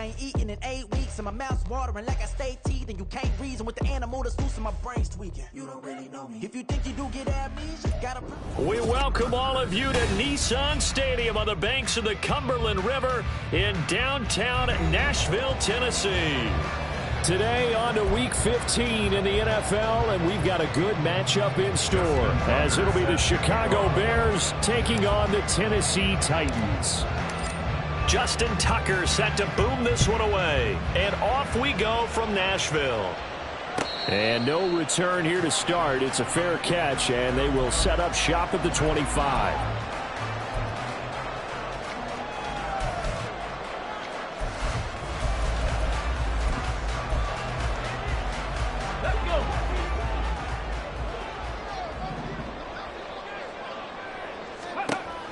ain't eaten in 8 weeks and my mouth's watering like I stay teeth, and you can't reason with the animal that's loose and my brain's tweaking. You don't really know me. If you think you do get amnesia, gotta... We welcome all of you to Nissan Stadium on the banks of the Cumberland River in downtown Nashville, Tennessee. Today on to Week 15 in the NFL, and we've got a good matchup in store, as it'll be the Chicago Bears taking on the Tennessee Titans. Justin Tucker set to boom this one away, and off we go from Nashville. And no return here to start. It's a fair catch, and they will set up shop at the 25.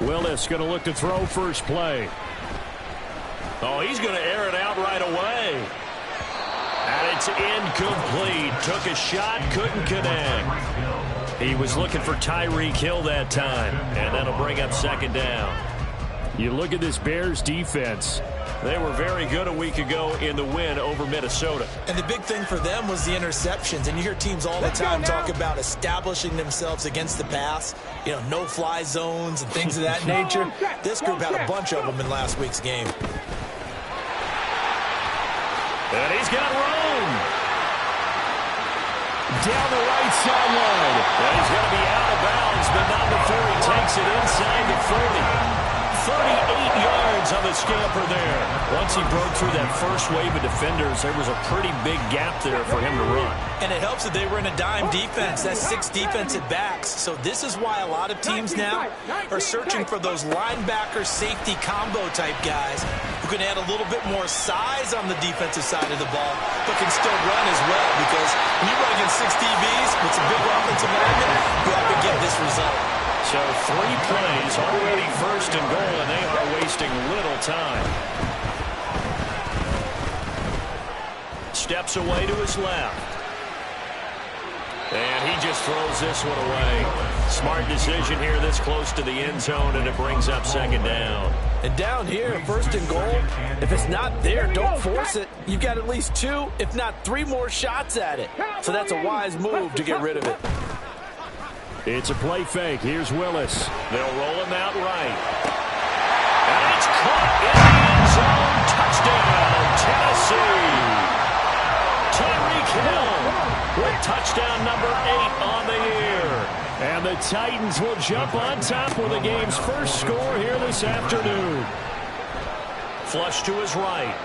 Willis going to look to throw first play. Oh, he's going to air it out right away. And it's incomplete. Took a shot, couldn't connect. He was looking for Tyreek Hill that time, and that'll bring up second down. You look at this Bears defense. They were very good a week ago in the win over Minnesota. And the big thing for them was the interceptions. And you hear teams all the time talk about establishing themselves against the pass. You know, no-fly zones and things of that nature. This group had a bunch of them in last week's game. And he's got room. Down the right sideline. And he's going to be out of bounds, but not before he takes it inside the 40. 38 yards on the scamper there. Once he broke through that first wave of defenders, there was a pretty big gap there for him to run. And it helps that they were in a dime defense. That's 6 defensive backs. So this is why a lot of teams now are searching for those linebacker safety combo type guys who can add a little bit more size on the defensive side of the ball, but can still run as well, because when you run against 6 DBs with some big offensive linemen, you often get this result. So 3 plays, already first and goal, and they are wasting little time. Steps away to his left. And he just throws this one away. Smart decision here this close to the end zone, and it brings up second down. And down here, first and goal, if it's not there, don't force it. You've got at least 2, if not 3 more shots at it. So that's a wise move to get rid of it. It's a play fake. Here's Willis. They'll roll him out right. And it's caught in the end zone. Touchdown, Tennessee. Tyreek Hill with touchdown number 8 on the year. And the Titans will jump on top with the game's first score here this afternoon. Flush to his right.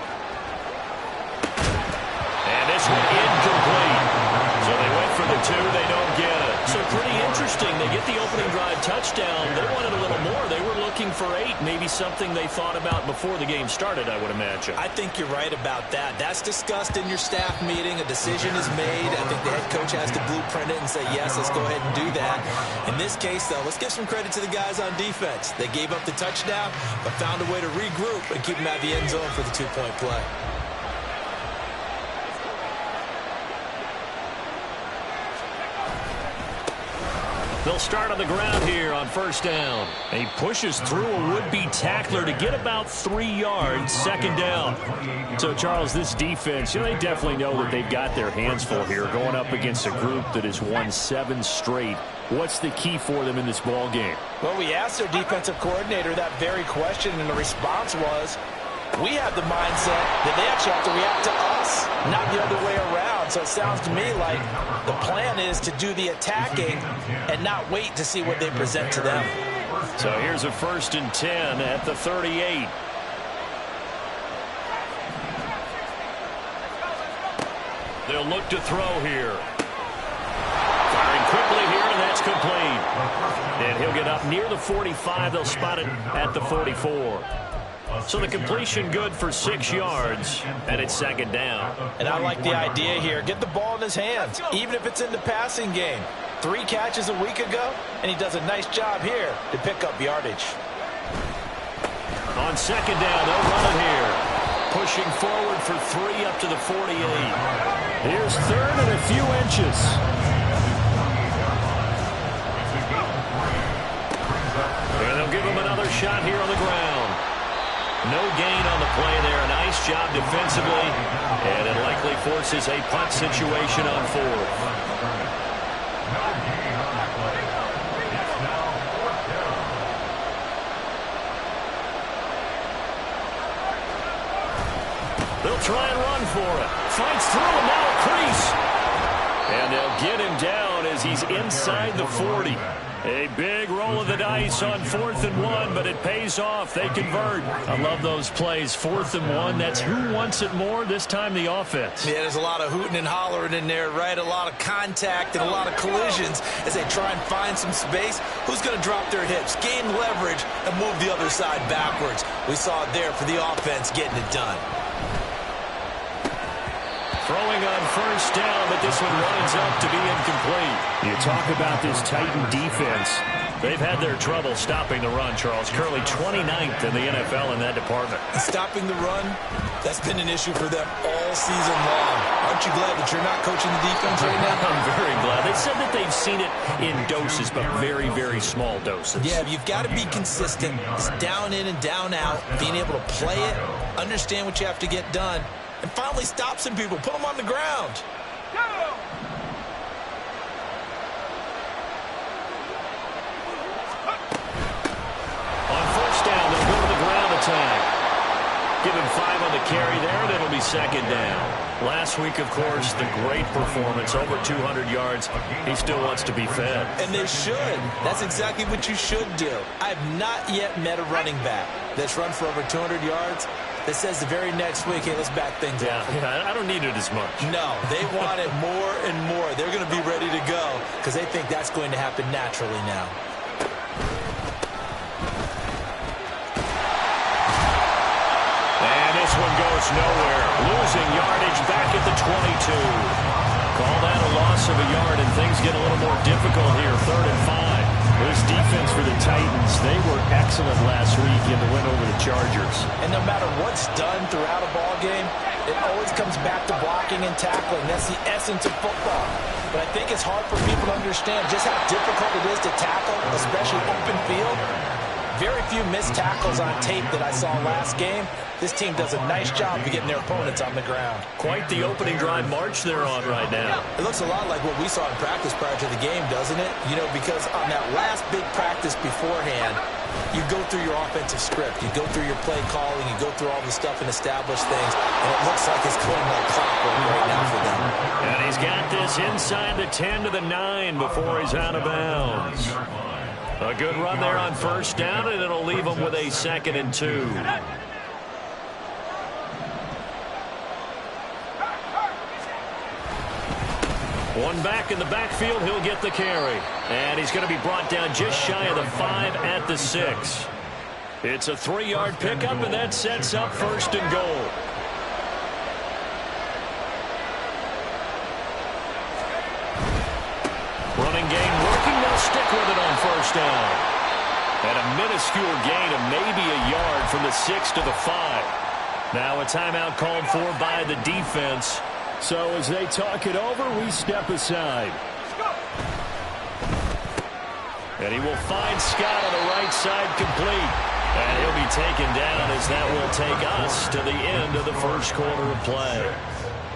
And this one incomplete. So they went for the 2, they don't get it. So pretty interesting. They get the opening drive touchdown. They wanted a little more. They were looking for 8, maybe something they thought about before the game started, I would imagine. I think you're right about that. That's discussed in your staff meeting. A decision is made. I think the head coach has to blueprint it and say, yes, let's go ahead and do that. In this case, though, let's give some credit to the guys on defense. They gave up the touchdown, but found a way to regroup and keep them at the end zone for the 2-point play. They'll start on the ground here on first down. He pushes through a would-be tackler to get about 3 yards, second down. So, Charles, this defense, they definitely know that they've got their hands full here, going up against a group that has won 7 straight. What's the key for them in this ball game? Well, we asked their defensive coordinator that very question, and the response was, we have the mindset that they actually have to react to us, not the other way around. So it sounds to me like the plan is to do the attacking and not wait to see what they present to them. So here's a 1st and 10 at the 38. They'll look to throw here. Firing quickly here, and that's complete. And he'll get up near the 45. They'll spot it at the 44. So the completion good for 6 yards, and it's second down. And I like the idea here. Get the ball in his hands, even if it's in the passing game. 3 catches a week ago, and he does a nice job here to pick up yardage. On second down, they'll run it here. Pushing forward for 3 up to the 48. Here's 3rd and a few inches. And they'll give him another shot here on the ground. No gain on the play there. A nice job defensively, and it likely forces a punt situation on fourth. They'll try and run for it. Fights through him, now a crease. And they'll get him down as he's inside the 40. A big roll of the dice on 4th and 1, but it pays off. They convert. I love those plays. 4th and 1, that's who wants it more, this time the offense. Yeah, there's a lot of hooting and hollering in there, right? A lot of contact and a lot of collisions as they try and find some space. Who's going to drop their hips, gain leverage, and move the other side backwards? We saw it there for the offense getting it done. Throwing on first down, but this one runs up to be incomplete. You talk about this Titan defense. They've had their trouble stopping the run, Charles. Currently 29th in the NFL in that department. Stopping the run, that's been an issue for them all season long. Aren't you glad that you're not coaching the defense right now? I'm very glad. They said that they've seen it in doses, but very, very small doses. Yeah, you've got to be consistent. It's down in and down out, being able to play it, understand what you have to get done, and finally stop some people, put them on the ground. On first down, they'll go to the ground attack. Give him 5 on the carry there, and it'll be second down. Last week, of course, the great performance, over 200 yards. He still wants to be fed. And they should. That's exactly what you should do. I have not yet met a running back that's run for over 200 yards that says the very next week, hey, let's back things up. Yeah, I don't need it as much. No, they want it more and more. They're going to be ready to go because they think that's going to happen naturally now. And this one goes nowhere. Losing yardage back at the 22. Call that a loss of a yard, and things get a little more difficult here. 3rd and 5. This defense for the Titans, they were excellent last week in the win over the Chargers. And no matter what's done throughout a ball game, it always comes back to blocking and tackling. That's the essence of football. But I think it's hard for people to understand just how difficult it is to tackle, especially open field. Very few missed tackles on tape that I saw last game. This team does a nice job of getting their opponents on the ground. Quite the opening drive march they're on right now. It looks a lot like what we saw in practice prior to the game, doesn't it? You know, because on that last big practice beforehand, you go through your offensive script. You go through your play calling. You go through all the stuff and establish things. And it looks like it's going like clockwork right now for them. And he's got this inside the 10 to the 9 before he's out of bounds. A good run there on first down, and it'll leave him with a 2nd and 2. One back in the backfield, he'll get the carry. And he's going to be brought down just shy of the 5 at the 6. It's a 3-yard pickup, and that sets up 1st and goal. Running game working, they'll stick with it on first down. And a minuscule gain of maybe a yard from the 6 to the 5. Now a timeout called for by the defense. So as they talk it over, we step aside. And he will find Scott on the right side complete. And he'll be taken down as that will take us to the end of the first quarter of play.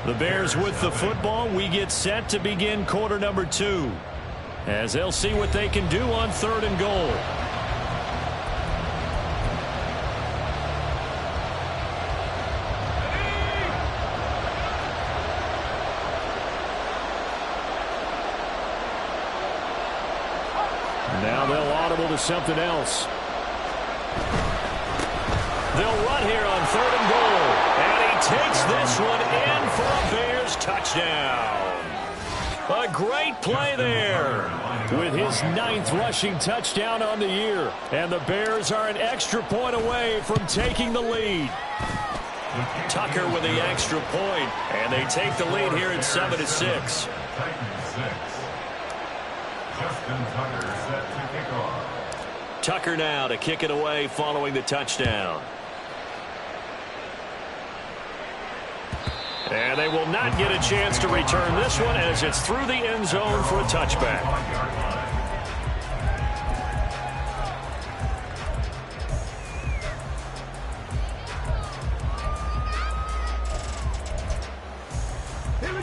The Bears with the football. We get set to begin quarter number 2. As they'll see what they can do on 3rd and goal. Now they'll audible to something else. They'll run here on 3rd and goal. And he takes this one in for a Bears touchdown. A great play there with his 9th rushing touchdown on the year. And the Bears are an extra point away from taking the lead. Tucker with the extra point, and they take the lead here at 7-6. Tucker now to kick it away following the touchdown. And they will not get a chance to return this one as it's through the end zone for a touchback.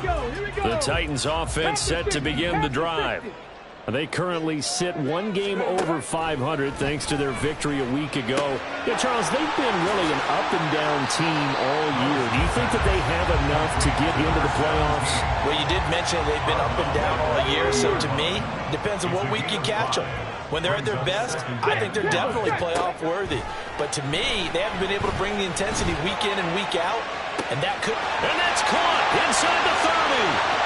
The Titans offense set to begin the drive. They currently sit one game over 500 thanks to their victory a week ago. Yeah, Charles, they've been really an up-and-down team all year. Do you think that they have enough to get into the playoffs? Well, you did mention they've been up and down all year, so to me, depends on what week you catch them. When they're at their best, I think they're definitely playoff worthy. But to me, they haven't been able to bring the intensity week in and week out, and that could... And that's caught inside the 30.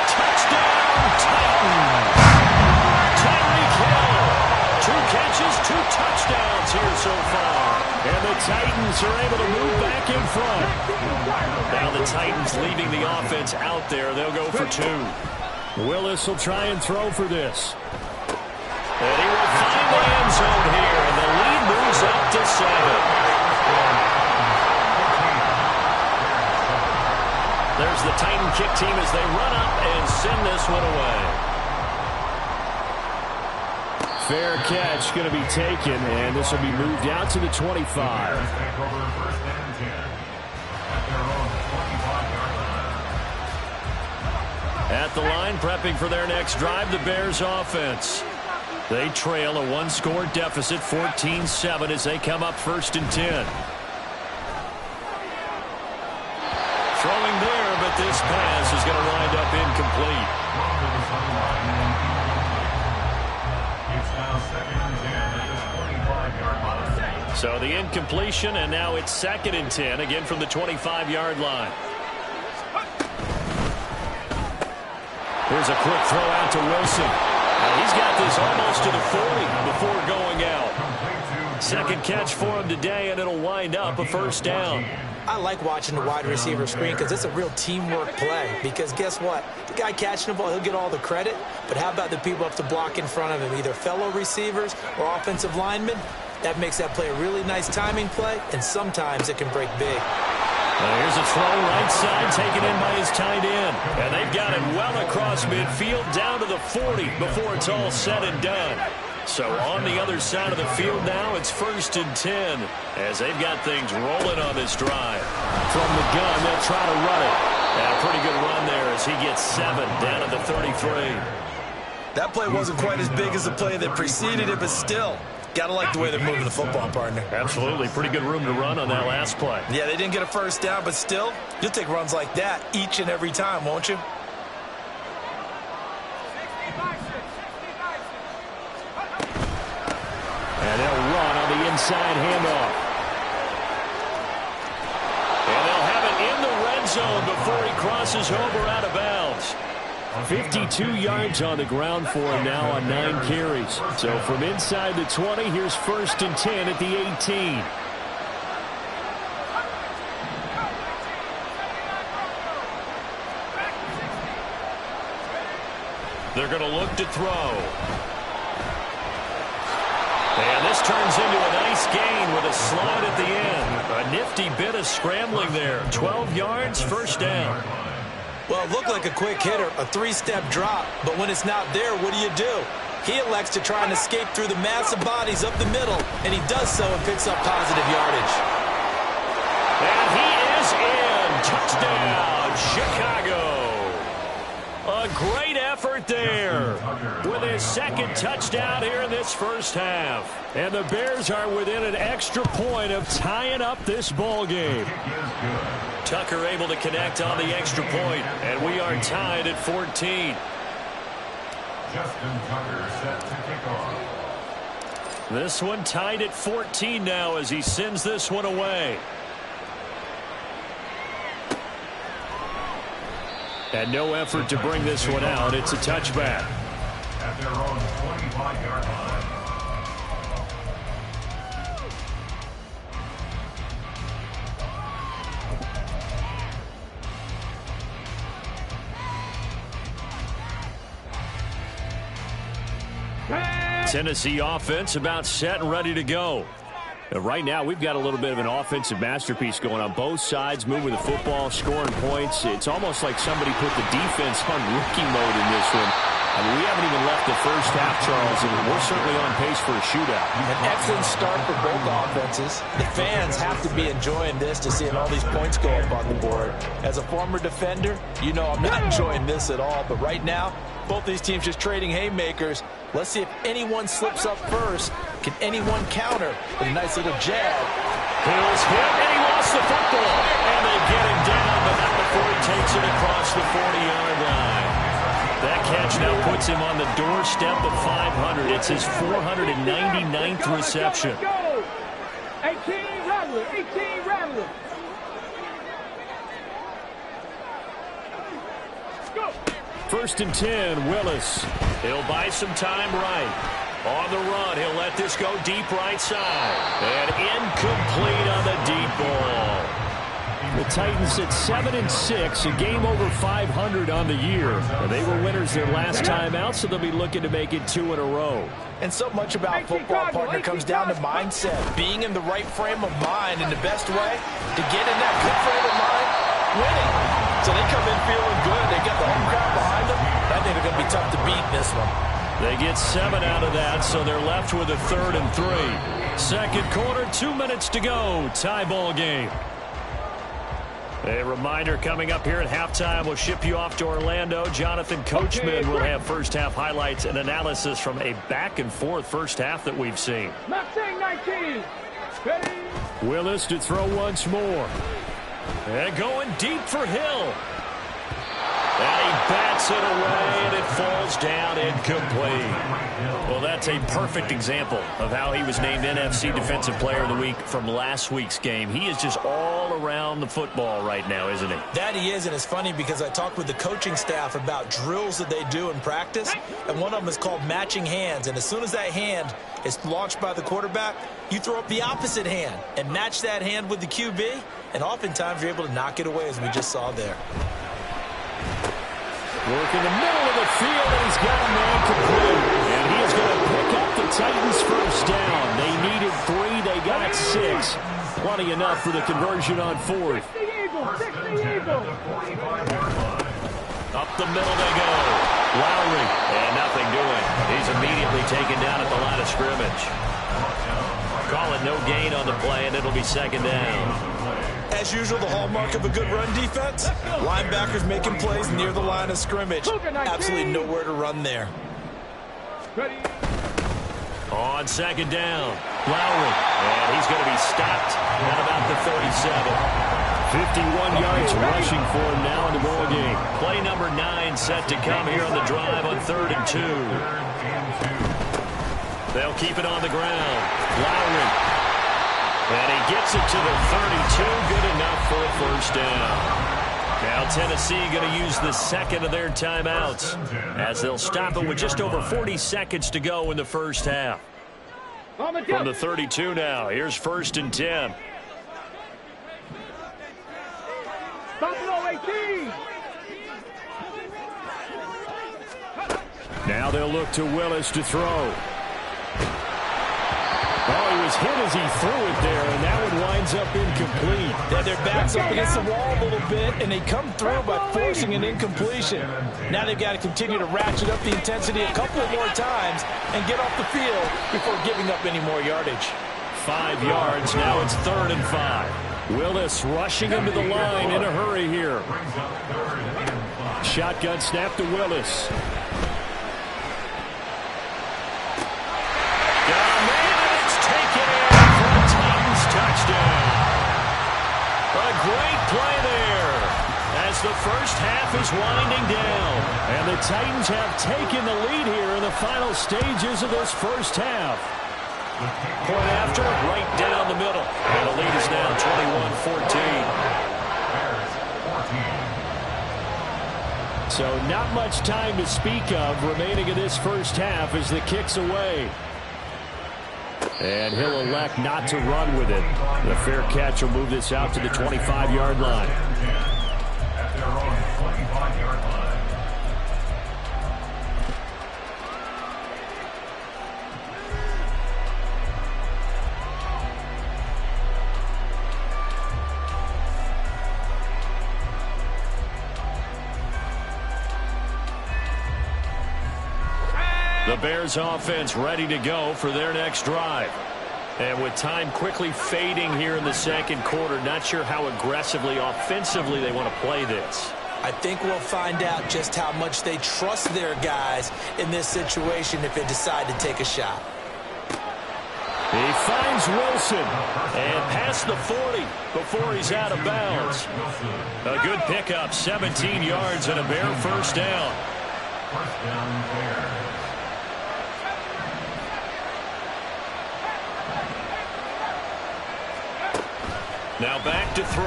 Touchdown, Titans! Tyreek Hill. 2 catches, 2 touchdowns here so far. And the Titans are able to move back in front. Now the Titans leaving the offense out there. They'll go for 2. Willis will try and throw for this. And he will find the end zone here, and the lead moves up to 7. There's the Titan kick team as they run up and send this one away. Fair catch going to be taken, and this will be moved out to the 25. At the line, prepping for their next drive, the Bears offense. They trail a 1-score deficit, 14-7, as they come up 1st and 10. Throwing there, but this pass is going to wind up incomplete. So the incompletion, and now it's 2nd and 10, again from the 25-yard line. Here's a quick throw out to Wilson. He's got this almost to the 40 before going out. 2nd catch for him today, and it'll wind up a 1st down. I like watching the wide receiver screen because it's a real teamwork play. Because guess what? The guy catching the ball, he'll get all the credit. But how about the people up to block in front of him, either fellow receivers or offensive linemen? That makes that play a really nice timing play, and sometimes it can break big. Here's a throw right side taken in by his tight end. And they've got it well across midfield down to the 40 before it's all said and done. So on the other side of the field now, it's 1st and 10 as they've got things rolling on this drive. From the gun, they'll try to run it. And a pretty good run there as he gets 7 down at the 33. That play wasn't quite as big as the play that preceded it, but still, got to like the way they're moving the football, partner. Absolutely. Pretty good room to run on that last play. Yeah, they didn't get a 1st down, but still, you'll take runs like that each and every time, won't you? And they'll run on the inside handoff. And they'll have it in the red zone before he crosses over out of bounds. 52 yards on the ground for him now on 9 carries. So from inside the 20, here's 1st and 10 at the 18. They're going to look to throw. And this turns into a nice gain with a slide at the end. A nifty bit of scrambling there. 12 yards, 1st down. Well, it looked like a quick hitter, a 3-step drop. But when it's not there, what do? He elects to try and escape through the massive bodies up the middle, and he does so and picks up positive yardage. And he is in. Touchdown, Chicago. A great effort there with his 2nd touchdown here in this 1st half. And the Bears are within an extra point of tying up this ball game. Tucker able to connect on the extra point, and we are tied at 14. Justin Tucker set to kick off. This one tied at 14 now as he sends this one away. And no effort to bring this one out. It's a touchback. At their own 25-yard line. Tennessee offense about set and ready to go. Right now, we've got a little bit of an offensive masterpiece going on. Both sides moving the football, scoring points. It's almost like somebody put the defense on rookie mode in this one. I mean, we haven't even left the first half, Charles, and we're certainly on pace for a shootout. An excellent start for both offenses. The fans have to be enjoying this to seeing all these points go up on the board. As a former defender, you know I'm not enjoying this at all. But right now, both these teams just trading haymakers. Let's see if anyone slips up first. Can anyone counter with a nice little jab? Hill's hit, and he lost the football. And they get him down, but not before he takes it across the 40-yard line. That catch now puts him on the doorstep of 500. It's his 499th reception. 18 Rattler, 18 Rattler. First and 10, Willis. He'll buy some time right. On the run, he'll let this go deep right side. And incomplete on the deep ball. The Titans at 7-6, a game over 500 on the year. And they were winners their last time out, so they'll be looking to make it 2 in a row. And so much about football, partner, comes down to mindset. Being in the right frame of mind, and the best way to get in that good frame of mind, winning. So they come in feeling good. They got the home crowd behind them. I think they're going to be tough to beat in this one. They get 7 out of that, so they're left with a 3rd and 3. Second quarter, 2 minutes to go. Tie ball game. A reminder coming up here at halftime. We'll ship you off to Orlando. Jonathan Coachman will have first half highlights and analysis from a back-and-forth first half that we've seen. Mustang 19. Ready? Willis to throw once more. And going deep for Hill. And he bats it away, and it falls down incomplete. Well, that's a perfect example of how he was named NFC Defensive Player of the Week from last week's game. He is just all around the football right now, isn't he? That he is, and it's funny because I talked with the coaching staff about drills that they do in practice, and one of them is called matching hands. And as soon as that hand is launched by the quarterback, you throw up the opposite hand and match that hand with the QB, and oftentimes you're able to knock it away, as we just saw there. Work in the middle of the field, and he's got a man complete. And he is going to pick up the Titans' first down. They needed 3. They got 6. Plenty enough for the conversion on 4th. Up the middle they go. Lowry, and nothing doing. He's immediately taken down at the line of scrimmage. Call it no gain on the play, and it'll be second down. As usual, the hallmark of a good run defense, linebackers making plays near the line of scrimmage. Absolutely nowhere to run there. Ready? On second down, Lowry, and he's going to be stopped at about the 37. 51 yards rushing for him now in the ball game. Play number 9 set to come here on the drive on 3rd and 2. They'll keep it on the ground. Lowry. And he gets it to the 32. Good enough for a first down. Now Tennessee going to use the second of their timeouts as they'll stop it with just over 40 seconds to go in the first half. From the 32 now, here's 1st and 10. Buffalo 18. Now they'll look to Willis to throw. Oh, he was hit as he threw it there, and that one winds up incomplete. Yeah, their back's up against the wall a little bit, and they come through by forcing an incompletion. Now they've got to continue to ratchet up the intensity a couple of more times and get off the field before giving up any more yardage. 5 yards. Now it's 3rd and 5. Willis rushing into the line in a hurry here. Shotgun snap to Willis. Touchdown. A great play there as the first half is winding down. And the Titans have taken the lead here in the final stages of this first half. Point after, right down the middle. And the lead is now 21-14. So not much time to speak of remaining in this first half as the kick's away. And he'll elect not to run with it. The fair catch will move this out to the 25-yard line. At their own 25-yard line. The Bears offense ready to go for their next drive. And with time quickly fading here in the second quarter, not sure how aggressively, offensively they want to play this. I think we'll find out just how much they trust their guys in this situation if they decide to take a shot. He finds Wilson and past the 40 before he's out of bounds. A good pickup, 17 yards and a Bear first down. First down, Bears. Now back to throw.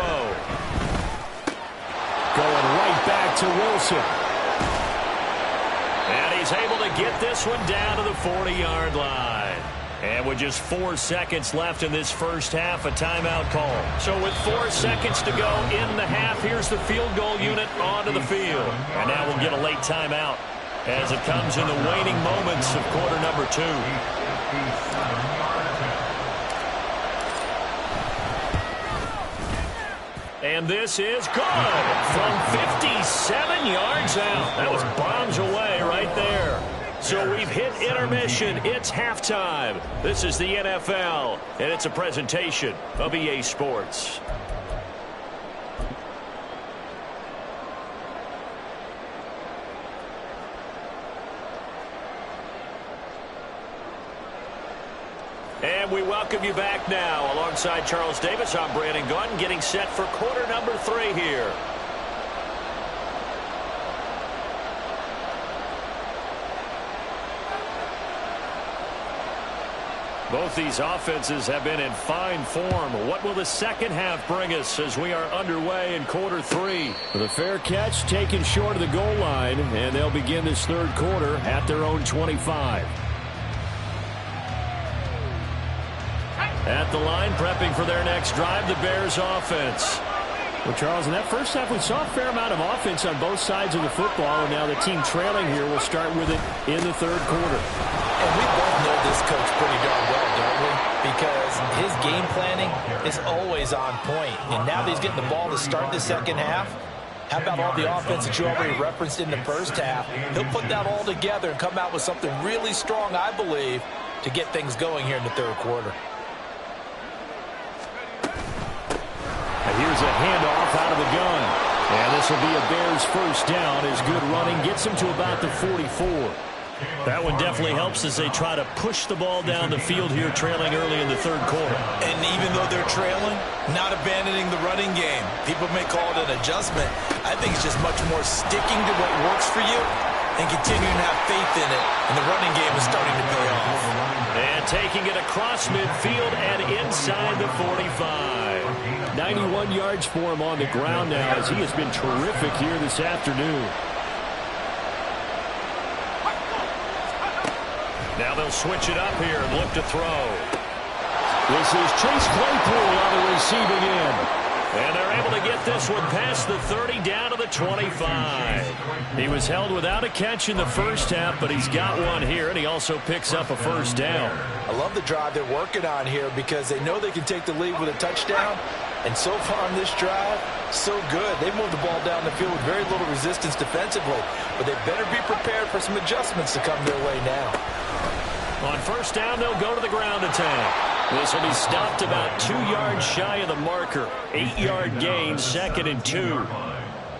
Going right back to Wilson. And he's able to get this one down to the 40-yard line. And with just 4 seconds left in this first half, a timeout call. So with 4 seconds to go in the half, here's the field goal unit onto the field. And now we'll get a late timeout as it comes in the waning moments of quarter number 2. And this is good from 57 yards out. That was bombs away right there. So we've hit intermission. It's halftime. This is the NFL, and it's a presentation of EA Sports. And we welcome you back now. Alongside Charles Davis, I'm Brandon Gunn, getting set for quarter number 3 here. Both these offenses have been in fine form. What will the second half bring us as we are underway in quarter 3? The fair catch taken short of the goal line, and they'll begin this third quarter at their own 25. At the line, prepping for their next drive, the Bears offense. Well, Charles, in that first half, we saw a fair amount of offense on both sides of the football, and now the team trailing here will start with it in the third quarter. And we both know this coach pretty darn well, don't we? Because his game planning is always on point. And now that he's getting the ball to start the second half, how about all the offense that you already referenced in the first half? He'll put that all together and come out with something really strong, I believe, to get things going here in the third quarter. Here's a handoff out of the gun. And this will be a Bears first down as good running gets him to about the 44. That one definitely helps as they try to push the ball down the field here, trailing early in the third quarter. And even though they're trailing, not abandoning the running game. People may call it an adjustment. I think it's just much more sticking to what works for you and continuing to have faith in it. And the running game is starting to pay off. And taking it across midfield and inside the 45. 91 yards for him on the ground now as he has been terrific here this afternoon. Now they'll switch it up here and look to throw. This is Chase Claypool on the receiving end. And they're able to get this one past the 30 down to the 25. He was held without a catch in the first half, but he's got one here, and he also picks up a first down. I love the drive they're working on here because they know they can take the lead with a touchdown. And so far on this drive, so good. They moved the ball down the field with very little resistance defensively. But they better be prepared for some adjustments to come their way now. On first down, they'll go to the ground attack. This will be stopped about 2 yards shy of the marker. 8-yard gain, 2nd and 2.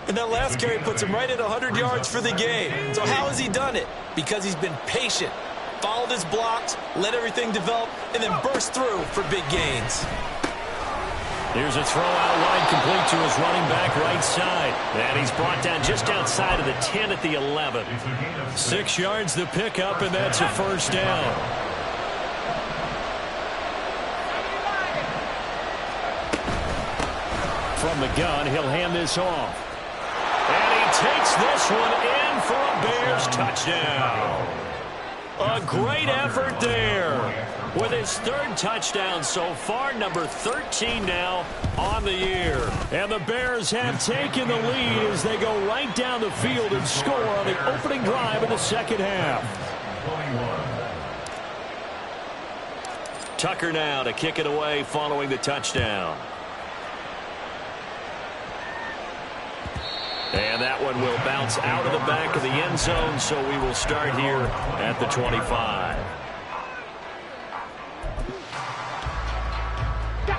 And that last carry puts him right at 100 yards for the game. So how has he done it? Because he's been patient, followed his blocks, let everything develop, and then burst through for big gains. Here's a throw out wide, complete to his running back right side. And he's brought down just outside of the 10 at the 11. 6 yards the pickup, and that's a first down. From the gun, he'll hand this off. And he takes this one in for a Bears touchdown. A great effort there. With his third touchdown so far, number 13 now on the year. And the Bears have taken the lead as they go right down the field and score on the opening drive of the second half. Tucker now to kick it away following the touchdown. And that one will bounce out of the back of the end zone, so we will start here at the 25.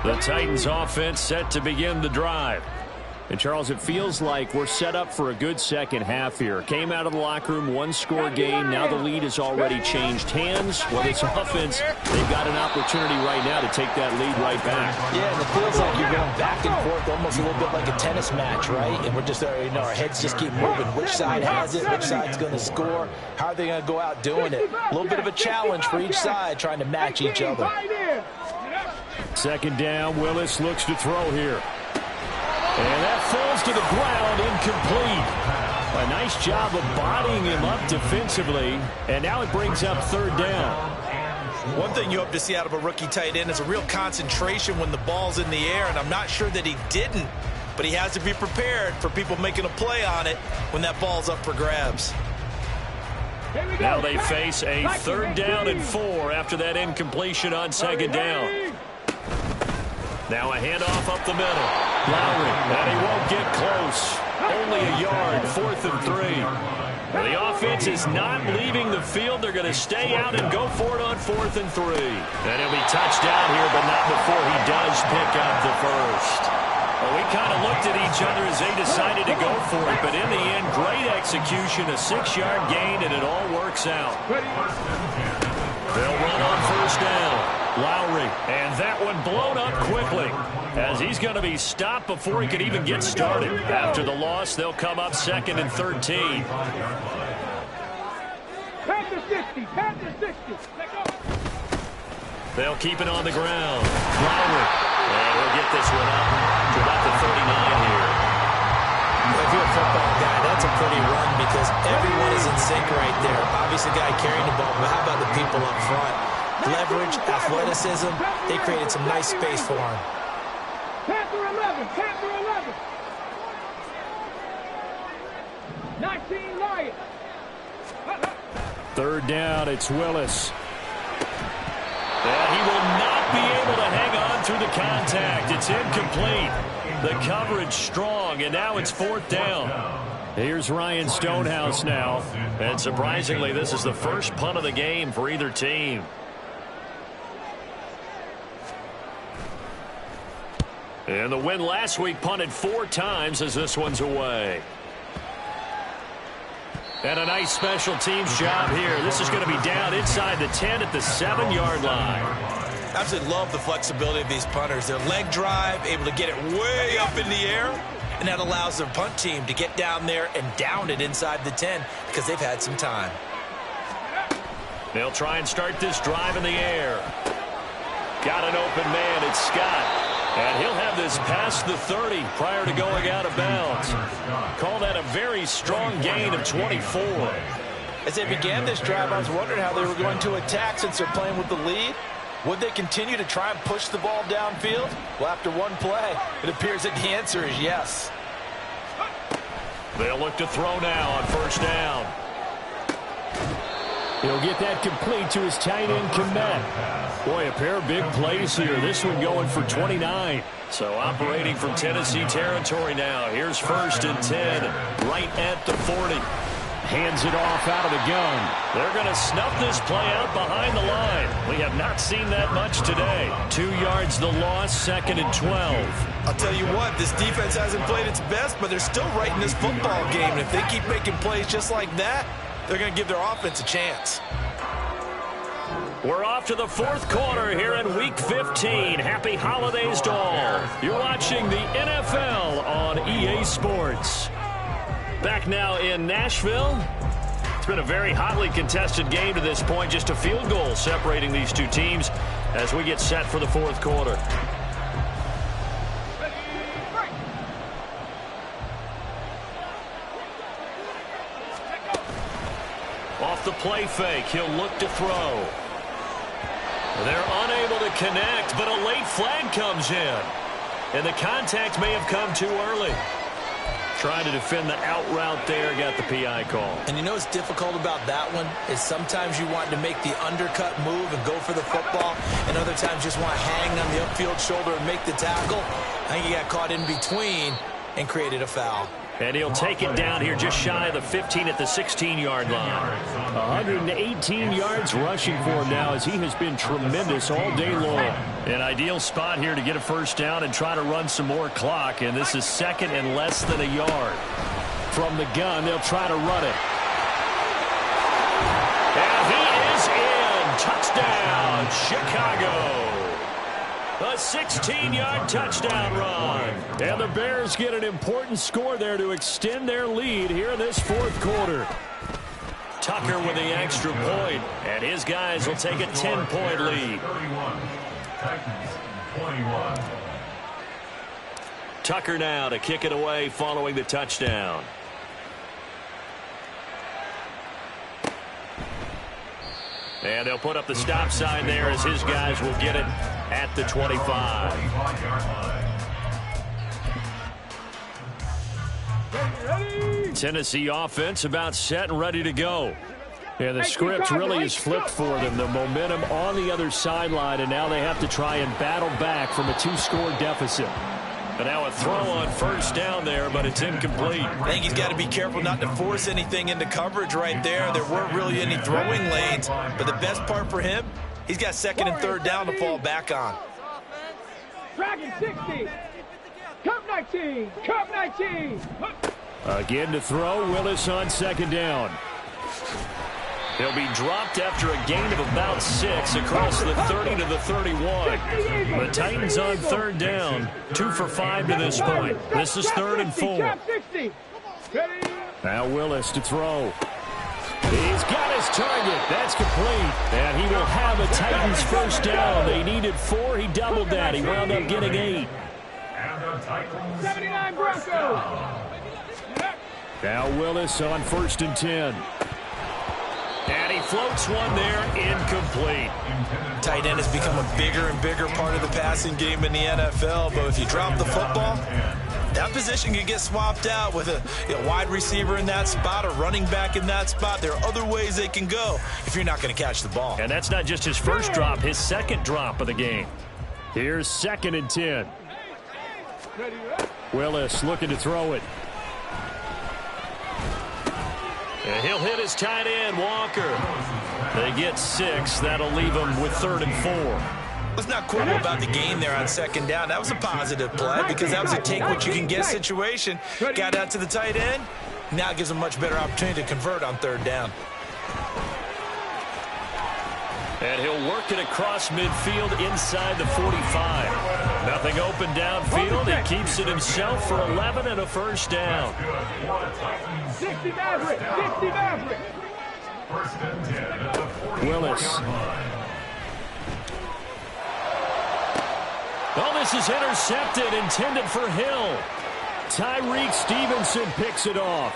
The Titans offense set to begin the drive. And, Charles, it feels like we're set up for a good second half here. Came out of the locker room, one-score game. Now the lead has already changed hands. Well, this offense, they've got an opportunity right now to take that lead right back. Yeah, and it feels like you're going back and forth, almost a little bit like a tennis match, right? And we're just, our heads just keep moving. Which side has it? Which side's going to score? How are they going to go out doing it? A little bit of a challenge for each side, trying to match each other. Second down, Willis looks to throw here. And that falls to the ground, incomplete. A nice job of bodying him up defensively, and now it brings up third down. One thing you hope to see out of a rookie tight end is a real concentration when the ball's in the air, and I'm not sure that he didn't, but he has to be prepared for people making a play on it when that ball's up for grabs. Now they face a third down and 4 after that incompletion on second down. Now a handoff up the middle. Lowry, and he won't get close. Only a yard, 4th and 3. The offense is not leaving the field. They're going to stay out and go for it on 4th and 3. And he'll be touched down here, but not before he does pick up the first. Well, we kind of looked at each other as they decided to go for it, but in the end, great execution, a 6-yard gain, and it all works out. They'll run on first down. Lowry, and that one blown up quickly as he's going to be stopped before he could even get started. After the loss, they'll come up 2nd and 13. Panther 60, Panther 60. They'll keep it on the ground. Lowry, and he'll get this one up to about the 39 here. If you're a football guy, that's a pretty run because everyone is in sync right there. Obviously, the guy carrying the ball, but how about the people up front? Leverage, athleticism, they created some nice space for him. Panther 11, Panther 11. 19 Lions. Third down, it's Willis. And he will not be able to hang on through the contact. It's incomplete. The coverage strong, and now it's 4th down. Here's Ryan Stonehouse now. And surprisingly, this is the first punt of the game for either team. And the win last week punted 4 times as this one's away. And a nice special teams job here. This is going to be down inside the 10 at the 7-yard line. Absolutely love the flexibility of these punters. Their leg drive, able to get it way up in the air, and that allows their punt team to get down there and down it inside the 10 because they've had some time. They'll try and start this drive in the air. Got an open man. It's Scott. And he'll have this past the 30 prior to going out of bounds. Call that a very strong gain of 24. As they began this drive, I was wondering how they were going to attack since they're playing with the lead. Would they continue to try and push the ball downfield? Well, after one play, it appears that the answer is yes. They'll look to throw now on first down. He'll get that complete to his tight end, Kmet. Boy, a pair of big plays here. This one going for 29. So operating from Tennessee territory now. Here's 1st and 10, right at the 40. Hands it off out of the gun. They're going to snuff this play out behind the line. We have not seen that much today. 2 yards the loss, 2nd and 12. I'll tell you what, this defense hasn't played its best, but they're still right in this football game. And if they keep making plays just like that, they're going to give their offense a chance. We're off to the 4th quarter here in Week 15. Happy holidays to all. You're watching the NFL on EA Sports. Back now in Nashville. It's been a very hotly contested game to this point. Just a field goal separating these two teams as we get set for the 4th quarter. Off the play fake, he'll look to throw. They're unable to connect, but a late flag comes in. And the contact may have come too early. Trying to defend the out route there, got the PI call. And you know what's difficult about that one is sometimes you want to make the undercut move and go for the football, and other times just want to hang on the upfield shoulder and make the tackle. I think he got caught in between, and created a foul. And he'll take it down here just shy of the 15 at the 16-yard line. 118 yards rushing for him now as he has been tremendous all day long. An ideal spot here to get a first down and try to run some more clock. And this is second and less than a yard. From the gun, they'll try to run it. And he is in. Touchdown, Chicago. A 16-yard touchdown run. And the Bears get an important score there to extend their lead here in this fourth quarter. Tucker with the extra point, and his guys will take a 10-point lead. Titans 21. Tucker now to kick it away following the touchdown. And they'll put up the stop sign there as his guys will get it at the 25. Tennessee offense about set and ready to go. And the script really is flipped for them. The momentum on the other sideline, and now they have to try and battle back from a 2-score deficit. And now a throw on first down there, but it's incomplete. I think he's got to be careful not to force anything into coverage right there. There weren't really any throwing lanes, but the best part for him, he's got second and third down to fall back on. Dragon 60. Cup 19. Cup 19. Again to throw, Willis on second down. He'll be dropped after a gain of about 6 across the 30 to the 31. The Titans on third down, 2 for 5 to this point. This is 3rd and 4. Now Willis to throw. He's got his target. That's complete. And he will have a Titans first down. They needed 4. He doubled that. He wound up getting 8. 79 Broncos. Now Willis on 1st and 10. And he floats one there, incomplete. Tight end has become a bigger and bigger part of the passing game in the NFL, but if you drop the football, that position can get swapped out with a wide receiver in that spot, a running back in that spot. There are other ways they can go if you're not going to catch the ball. And that's not just his first drop, his second drop of the game. Here's 2nd and 10. Willis looking to throw it. And he'll hit his tight end, Walker. They get 6. That'll leave them with 3rd and 4. Let's not quibble about the gain there on second down. That was a positive play because that was a take-what-you-can-get situation. Got out to the tight end. Now it gives them a much better opportunity to convert on 3rd down. And he'll work it across midfield inside the 45. Nothing open downfield. He keeps it himself for 11 and a first down. 60 Maverick. 60 Maverick. Willis. Oh, this is intercepted, intended for Hill. Tyreek Stevenson picks it off.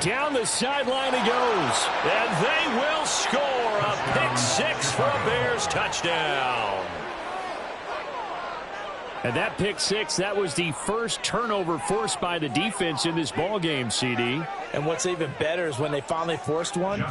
Down the sideline he goes. And they will score a pick 6 for a Bears touchdown. And that pick 6, that was the first turnover forced by the defense in this ballgame, CD. And what's even better is when they finally forced one,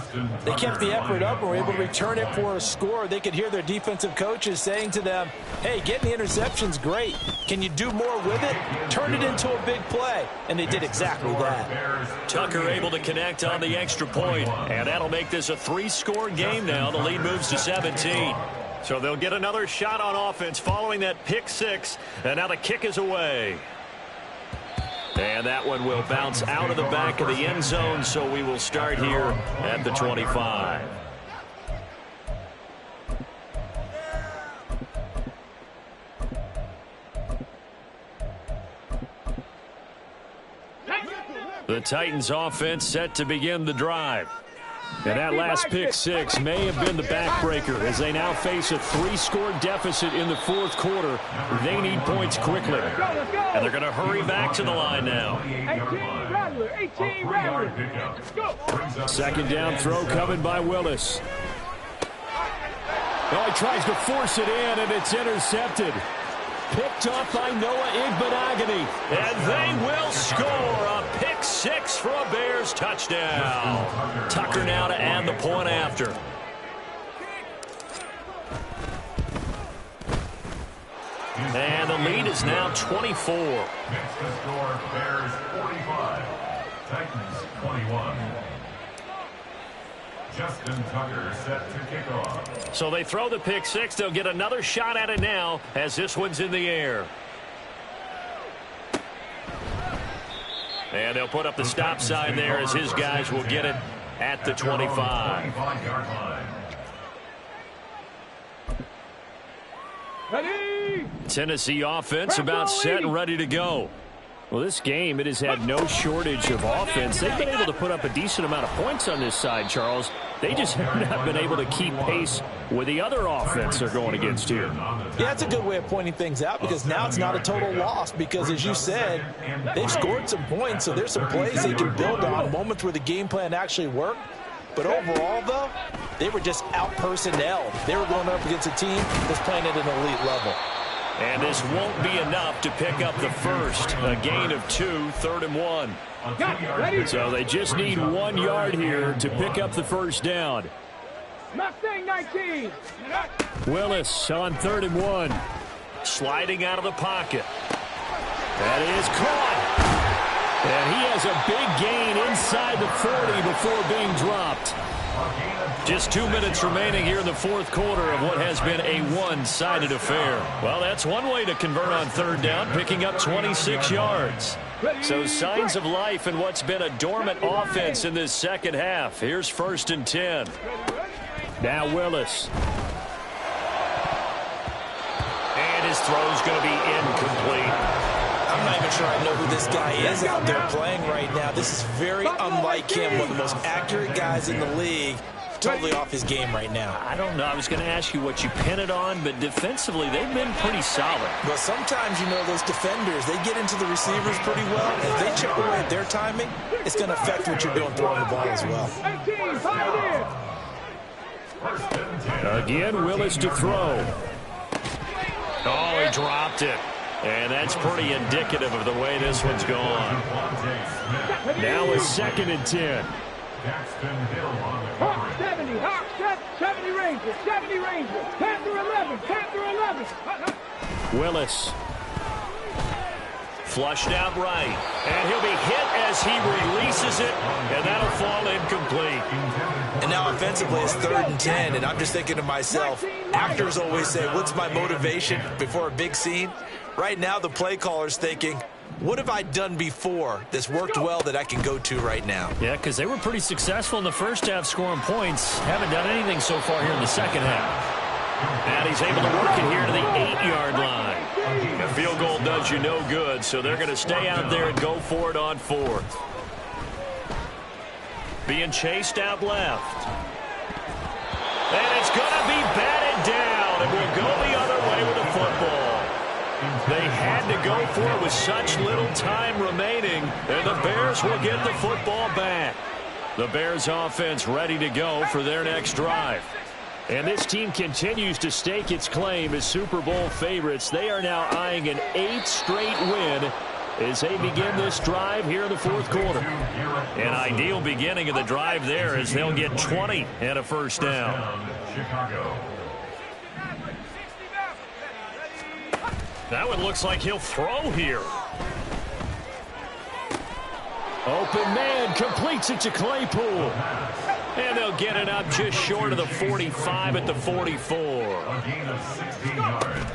they kept the effort up and were able to return it for a score. They could hear their defensive coaches saying to them, hey, getting the interception's great. Can you do more with it? Turn it into a big play. And they did exactly that. Tucker able to connect on the extra point, and that'll make this a 3-score game now. The lead moves to 17. So they'll get another shot on offense following that pick 6, and now the kick is away. And that one will bounce out of the back of the end zone, so we will start here at the 25. The Titans offense set to begin the drive. And that last pick 6 may have been the backbreaker as they now face a 3-score deficit in the fourth quarter. They need points quickly. And they're going to hurry back to the line now. 18 Rattler. Go. 2nd down throw coming by Willis. Oh, he tries to force it in, and it's intercepted. Picked off by Noah Igbinoghene. And they will score a pick 6 for a Bears touchdown. Tucker now to add the point after. And the lead is now 24. Makes the score Bears 45, Titans 21. Justin Tucker set to kick off. So they throw the pick six. They'll get another shot at it now as this one's in the air. And they'll put up the stop sign there as his guys will get it at the 25. Ready? Tennessee offense about set and ready to go. Well, this game, it has had no shortage of offense. They've been able to put up a decent amount of points on this side, Charles. They just have not been able to keep pace with the other offense they're going against here. Yeah, that's a good way of pointing things out because now it's not a total loss because, as you said, they've scored some points, so there's some plays they can build on, moments where the game plan actually worked. But overall, though, they were just out-personnelled. They were going up against a team that's playing at an elite level. And this won't be enough to pick up the first. A gain of 2, 3rd and 1. So they just need 1 yard here to pick up the first down. Mustang 19. Willis on 3rd and 1. Sliding out of the pocket. That is caught. And he has a big gain inside the 40 before being dropped. Just 2 minutes remaining here in the fourth quarter of what has been a one-sided affair. Well, that's one way to convert on 3rd down, picking up 26 yards. So signs of life in what's been a dormant offense in this second half. Here's 1st and 10. Now Willis. And his throw's going to be incomplete. I'm not even sure I know who this guy is out there playing right now. This is very unlike him, one of the most accurate guys in the league. Totally off his game right now. I don't know. I was going to ask you what you pin it on, but defensively, they've been pretty solid. But sometimes, you know, those defenders, they get into the receivers pretty well. If they chip away at their timing, it's going to affect what you're doing throwing the ball as well. 18, Pioneer. Again, Willis to throw. Oh, he dropped it. And that's pretty indicative of the way this one's gone. Now a 2nd and 10. Hawk 70, Hawk 70 Rangers, 70 Rangers, Panther 11, Panther 11. Willis. Flushed out right. And he'll be hit as he releases it, and that'll fall incomplete. And now offensively it's 3rd and 10, and I'm just thinking to myself, actors always say, what's my motivation before a big scene? Right now the play caller's thinking, what have I done before that's worked well that I can go to right now? Yeah, because they were pretty successful in the first half scoring points. Haven't done anything so far here in the second half. And he's able to work it here to the 8-yard line. A field goal does you no good, so they're going to stay out there and go for it on 4th. Being chased out left. And it's going to be batted down, and we'll go the other way with the football. They had to go for it with such little time remaining, and the Bears will get the football back. The Bears offense ready to go for their next drive. And this team continues to stake its claim as Super Bowl favorites. They are now eyeing an 8th straight win as they begin this drive here in the fourth quarter. An ideal beginning of the drive there as they'll get 20 and a first down. Chicago. That one looks like he'll throw here. Open man completes it to Claypool. And they'll get it up just short of the 45 at the 44. A gain of 16 yards.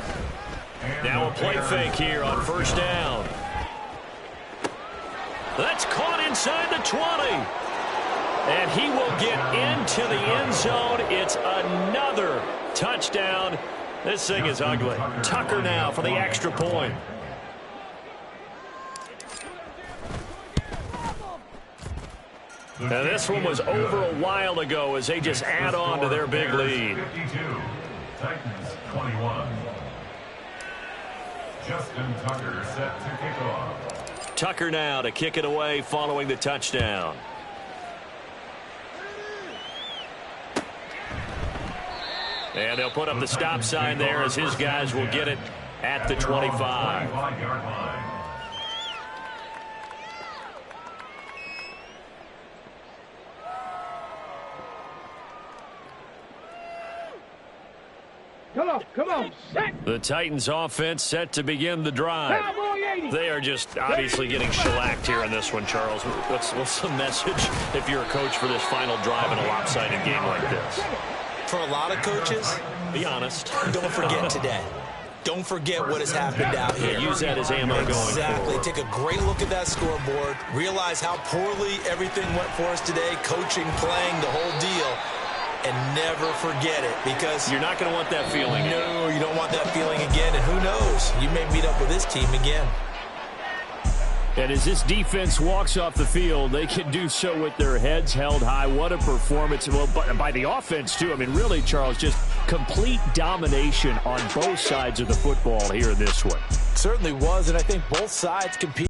Now a play fake here on 1st down. That's caught inside the 20. And he will get into the end zone. It's another touchdown. This thing is ugly. Tucker now for the extra point. Now this one was over a while ago as they just add on to their big lead. 52, Titans 21. Justin Tucker set to kick off. Tucker now to kick it away following the touchdown. And they'll put up the stop sign there as his guys will get it at the 25. 25-yard line. Come on. Set. The Titans offense set to begin the drive. Cowboy 80. They are just obviously getting shellacked here in this one, Charles. What's the message if you're a coach for this final drive in a lopsided game like this? For a lot of coaches, Be honest. don't forget today. Don't forget what has happened out here. Use that as ammo going Exactly. forward. Take a great look at that scoreboard. Realize how poorly everything went for us today. Coaching, playing, the whole deal. And never forget it, because You're not going to want that feeling. no, you don't want that feeling again. And who knows? You may meet up with this team again. And as this defense walks off the field, they can do so with their heads held high. What a performance. Well, by the offense, too. I mean, really, Charles, just complete domination on both sides of the football here in this one. Certainly was, and I think both sides compete.